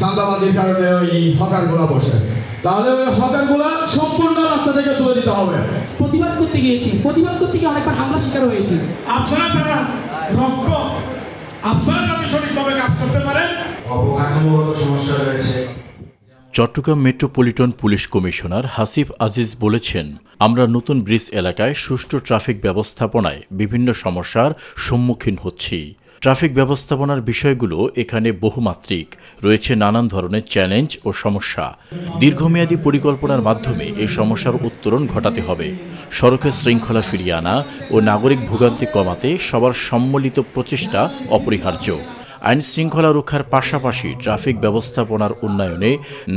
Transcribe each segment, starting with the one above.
চাঁদাবাজির কারণে ওই হকারগুলা বসে, তাহলে ওই হকারগুলা সম্পূর্ণ রাস্তা থেকে তুলে দিতে হবে। প্রতিবাদ করতে গিয়েছি, প্রতিবাদ করতে গিয়ে অনেকবার হামলা শিকার হয়েছি। আপনারা যারা রক্ষ, আপনারা যদি সঠিকভাবে কাজ করতে পারেন। অবকাঠামোগত সমস্যা রয়েছে। Chattogram metropolitan police commissioner Hasif Aziz বলেছেন, আমরা নতুন ব্রিজ এলাকায় সুষ্ঠু ট্রাফিক ব্যবস্থাপনায় বিভিন্ন সমস্যার সম্মুখীন হচ্ছি। ট্রাফিক ব্যবস্থাপনার বিষয়গুলো এখানে বহুমাত্রিক, রয়েছে নানান ধরনের চ্যালেঞ্জ ও সমস্যা। দীর্ঘমেয়াদী পরিকল্পনার মাধ্যমে এই সমস্যার উত্তরণ ঘটাতে হবে। সড়কের শৃঙ্খলা ফিরিয়ে আনা ও নাগরিক ভোগান্তি কমাতে সবার সম্মিলিত প্রচেষ্টা অপরিহার্য। আইন শৃঙ্খলা রক্ষার পাশাপাশি ট্রাফিক ব্যবস্থাপনার উন্নয়নে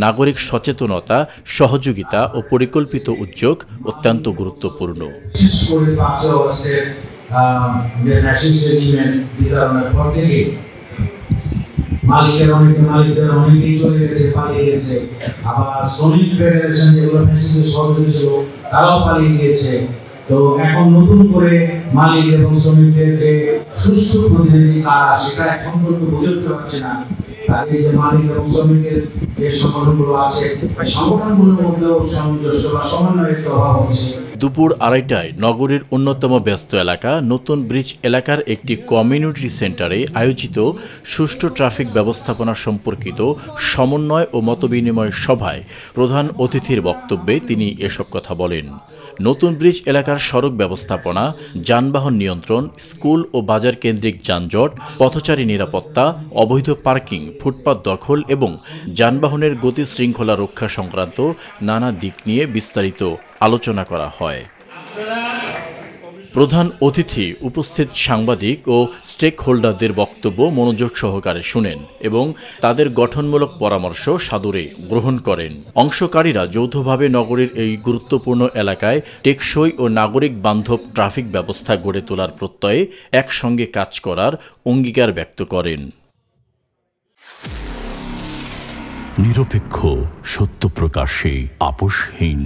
নাগরিক সচেতনতা, সহযোগিতা ও পরিকল্পিত উদ্যোগ অত্যন্ত গুরুত্বপূর্ণ। মালিকদের অনেকেই চলে গেছে, পালিয়ে গেছে। আবার শ্রমিক ফেডারেশন যেগুলো ফ্যাসিস্টের সহযোগী ছিল তারাও পালিয়ে গিয়েছে। তো এখন নতুন করে মালিক এবং শ্রমিকদের যে সুষ্ঠু প্রতিনিধি কারা, সেটা এখন পর্যন্ত বুঝে উঠতে পারছে না। তাই যে মালিক এবং শ্রমিকের যে সংগঠনগুলো আছে, সংগঠনগুলোর মধ্যেও সামঞ্জস্য বা সমন্বয়ের অভাব হচ্ছে। দুপুর 2:30টায় নগরীর অন্যতম ব্যস্ত এলাকা নতুন ব্রিজ এলাকার একটি কমিউনিটি সেন্টারে আয়োজিত সুষ্ঠু ট্রাফিক ব্যবস্থাপনা সম্পর্কিত সমন্বয় ও মতবিনিময় সভায় প্রধান অতিথির বক্তব্যে তিনি এসব কথা বলেন। নতুন ব্রিজ এলাকার সড়ক ব্যবস্থাপনা, যানবাহন নিয়ন্ত্রণ, স্কুল ও বাজার কেন্দ্রিক যানজট, পথচারী নিরাপত্তা, অবৈধ পার্কিং, ফুটপাত দখল এবং যানবাহনের গতি শৃঙ্খলা রক্ষা সংক্রান্ত নানা দিক নিয়ে বিস্তারিত আলোচনা করা হয়। প্রধান অতিথি উপস্থিত সাংবাদিক ও স্টেক হোল্ডারদের বক্তব্য মনোযোগ সহকারে শুনেন এবং তাদের গঠনমূলক পরামর্শ সাদরে গ্রহণ করেন। অংশকারীরা যৌথভাবে নগরীর এই গুরুত্বপূর্ণ এলাকায় টেকসই ও নাগরিক বান্ধব ট্রাফিক ব্যবস্থা গড়ে তোলার প্রত্যয়ে একসঙ্গে কাজ করার অঙ্গীকার ব্যক্ত করেন। নিরপেক্ষ, সত্য প্রকাশে আপোষহীন।